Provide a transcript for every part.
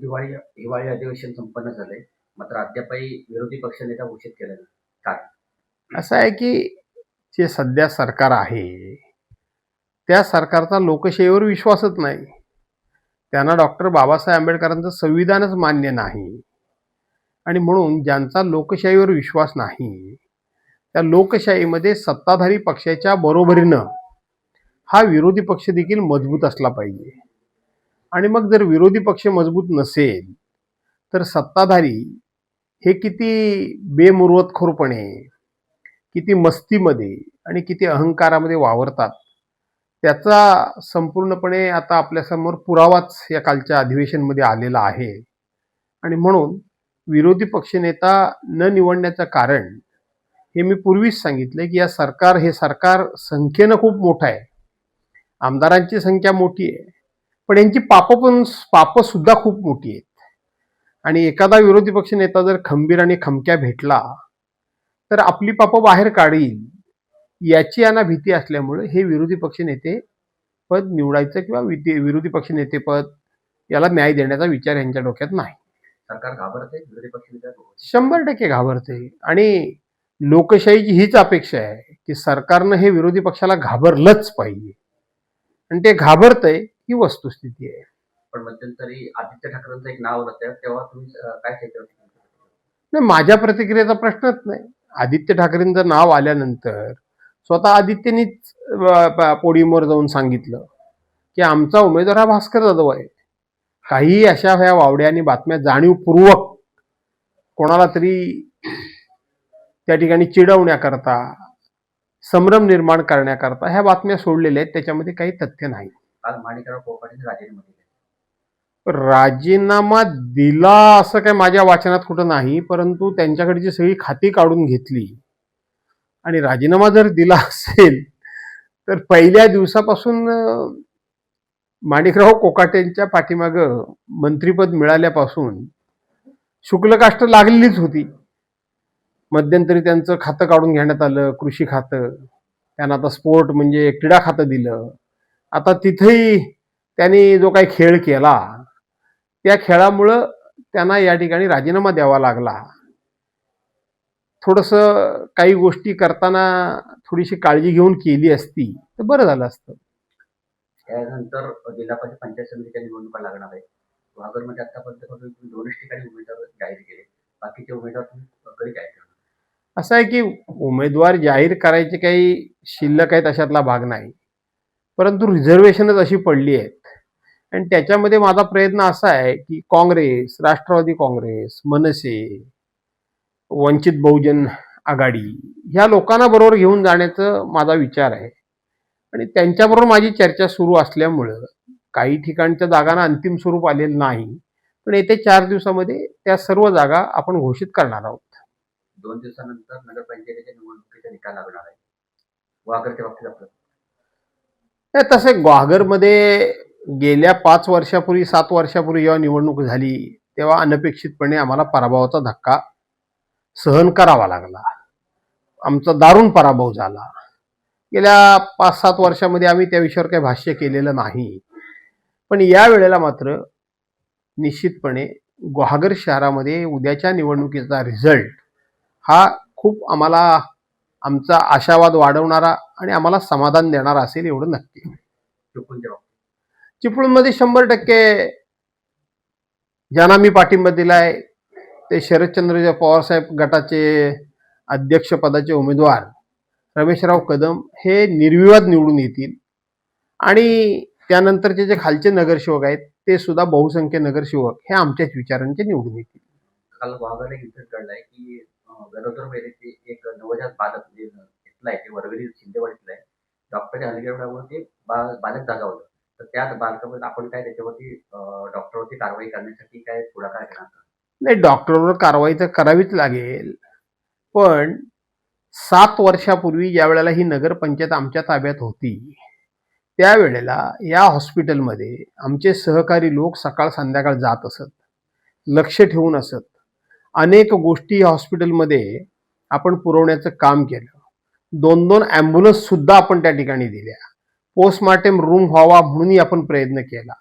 हिवाळी अधिवेशन संपन्न झाले, मात्र अद्यापही विरोधी पक्षनेता घोषित केले नाही. काय? असं आहे की जे सध्या सरकार आहे त्या सरकारचा लोकशाहीवर विश्वासच नाही. त्यांना डॉक्टर बाबासाहेब आंबेडकरांचं संविधानच मान्य नाही आणि म्हणून ज्यांचा लोकशाहीवर विश्वास नाही त्या लोकशाहीमध्ये सत्ताधारी पक्षाच्या बरोबरीनं हा विरोधी पक्ष देखील मजबूत असला पाहिजे. आणि मग जर विरोधी पक्ष मजबूत नसेल तर सत्ताधारी हे किती बेमुरवतखोरपणे, किती मस्तीमध्ये आणि किती अहंकारामध्ये वावरतात त्याचा संपूर्णपणे आता आपल्यासमोर पुरावाच या कालच्या अधिवेशनमध्ये आलेला आहे. आणि म्हणून विरोधी पक्षनेता न निवडण्याचं कारण हे मी पूर्वीच सांगितलं की हे सरकार संख्येनं खूप मोठं आहे, आमदारांची संख्या मोठी आहे, पण यांची पापं सुद्धा खूप मोठी आहेत. आणि एखादा विरोधी पक्ष नेता जर खंबीर आणि खमक्या भेटला तर आपली पापं बाहेर काढील याची यांना भीती असल्यामुळे हे विरोधी पक्ष नेते पद निवडायचं किंवा विरोधी पक्ष नेतेपद याला न्याय देण्याचा विचार यांच्या डोक्यात नाही. सरकार घाबरते विरोधी पक्षनेता? 100% घाबरते. आणि लोकशाहीची हीच अपेक्षा आहे की सरकारनं हे विरोधी पक्षाला घाबरलंच पाहिजे आणि ते घाबरतंय ही वस्तुस्थिती आहे. पण मध्यंतरी आदित्य ठाकरेंचं एक नाव होतं, तेव्हा तुम्ही काय त्याच्यावर? नाही, माझ्या प्रतिक्रियेचा प्रश्नच नाही. आदित्य ठाकरेंचं नाव आल्यानंतर स्वतः आदित्यनीच पोडियमवर जाऊन सांगितलं की आमचा उमेदवार हा भास्कर जाधव आहे. काही अशा ह्या वावड्या आणि बातम्या जाणीवपूर्वक कोणाला तरी त्या ठिकाणी चिडवण्याकरता, संभ्रम निर्माण करण्याकरता ह्या बातम्या सोडलेल्या आहेत, त्याच्यामध्ये काही तथ्य नाही. काल माणिकराव कोकाटेने राजीनामा दिले. राजीनामा दिला असं काय माझ्या वाचनात कुठं नाही, परंतु त्यांच्याकडची सगळी खाती काढून घेतली आणि राजीनामा जर दिला असेल तर पहिल्या दिवसापासून माणिकराव कोकाटेंच्या पाठीमागं मंत्रिपद मिळाल्यापासून शुक्लकाष्ट लागलेलीच होती. मध्यंतरी त्यांचं खातं काढून घेण्यात आलं, कृषी खातं. त्यांना आता स्पोर्ट म्हणजे क्रीडा खातं दिलं. आता तिथेही त्यांनी जो काही खेळ केला त्या खेळामुळं त्यांना या ठिकाणी राजीनामा द्यावा लागला. थोडंसं काही गोष्टी करताना थोडीशी काळजी घेऊन केली असती तर बरं झालं असतं. त्यानंतर जिल्हा परिषद पंचायत समितीच्या निवडणुका लागणार आहे. वागरमध्ये आतापर्यंत फक्त 2च ठिकाणी उमेदवार जाहीर केले, बाकीचे उमेदवार तुम्ही कधी जाहीर करणार? असं आहे की उमेदवार जाहीर करायचे काही शिल्लक आहेत अशातला भाग नाही, परंतु रिझर्वेशनच अशी पडली आहेत आणि त्याच्यामध्ये माझा प्रयत्न असा आहे की काँग्रेस, राष्ट्रवादी काँग्रेस, मनसे, वंचित बहुजन आघाडी ह्या लोकांना बरोबर घेऊन जाण्याचा माझा विचार आहे. आणि त्यांच्याबरोबर माझी चर्चा सुरू असल्यामुळं काही ठिकाणच्या जागांना अंतिम स्वरूप आलेलं नाही, पण येत्या 4 दिवसामध्ये त्या सर्व जागा आपण घोषित करणार आहोत. 2 दिवसानंतर नगरपंचायतीच्या निवडणुकीचा निकाल लागणार आहे. वागरच्या बाबतीत आपलं तसे ग्वागरमध्ये गेल्या 5 वर्षापूर्वी 7 वर्षापूर्वी जेव्हा निवडणूक झाली तेव्हा अनपेक्षितपणे आम्हाला पराभवाचा धक्का सहन करावा लागला. आमचा दारुण पराभव झाला. गेल्या 5-7 वर्षामध्ये आम्ही त्या विषयावर काही भाष्य केलेलं नाही, पण या वेळेला मात्र निश्चितपणे ग्वागर शहरामध्ये उद्याच्या निवडणुकीचा रिझल्ट हा खूप आमचा आशावाद वाढवणारा आणि आम्हाला समाधान देणारा असेल एवढं नक्की. चिपळूणमध्ये 100% ज्यांना मी पाठिंबा दिलाय ते शरदचंद्र पवारसाहेब गटाचे अध्यक्षपदाचे उमेदवार रमेशराव कदम हे निर्विवाद निवडून येतील आणि त्यानंतरचे जे खालचे नगरसेवक आहेत ते सुद्धा बहुसंख्य नगरसेवक हे आमच्याच विचारांचे निवडून येतील. काल वाघाला इन्सिडेंट घडलाय की गरोदर महिलेचे एक नवजात बालक जे घेतलाय ते वरवली शिंदेवाडीतलं आहे. डॉक्टरच्या हलगर्जीपणामुळे ते बालक जागा होतं, तर त्याच बालकाबद्दल आपण काय त्याच्यावरती डॉक्टरवरती कारवाई करण्यासाठी काय पुढाकार घेणार? नाही, डॉक्टरवर कारवाई तर करावीच लागेल, पण 7 वर्षापूर्वी ज्या वेळेला ही नगरपंचायत आमच्या ताब्यात होती त्यावेळेला या हॉस्पिटलमध्ये आमचे सहकारी लोक सकाळ संध्याकाळ जात असत, लक्ष ठेवून असत. अनेक गोष्टी या हॉस्पिटलमध्ये आपण पुरवण्याचं काम केलं. 2-2 ॲम्ब्युलन्स सुद्धा आपण त्या ठिकाणी दिल्या. पोस्टमार्टम रूम व्हावा म्हणूनही आपण प्रयत्न केला.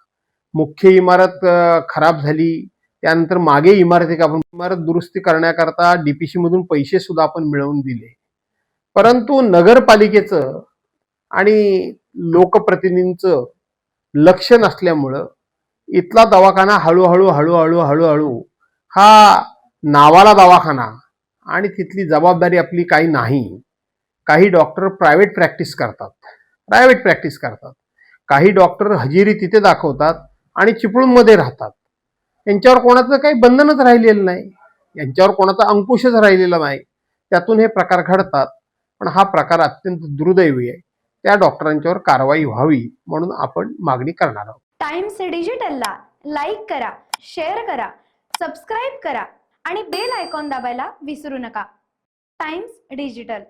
मुख्य इमारत खराब झाली त्यानंतर मागे इमारत दुरुस्ती करण्याकरता डीपीसी मधून पैसे सुद्धा आपण मिळवून दिले. परंतु नगरपालिकेचं आणि लोकप्रतिनिधींचं लक्ष नसल्यामुळं इथला दवाखाना हळूहळू हा नावाला दवाखाना आणि तिथली जबाबदारी आपली काही नाही. काही डॉक्टर प्रायव्हेट प्रॅक्टिस करतात. काही डॉक्टर हजेरी तिथे दाखवतात आणि चिपळूणमध्ये राहतात. यांच्यावर कोणाचं काही बंधनच राहिलेलं नाही, यांच्यावर कोणाचा अंकुशच राहिलेला नाही. त्यातून हे प्रकार घडतात. पण हा प्रकार अत्यंत दुर्दैवी आहे. त्या डॉक्टरांच्यावर कारवाई व्हावी म्हणून आपण मागणी करणार आहोत. टाइम्स डिजिटलला लाईक करा, शेअर करा, सबस्क्राईब करा आणि बेल आयकॉन दाबायला विसरू नका. Times digital.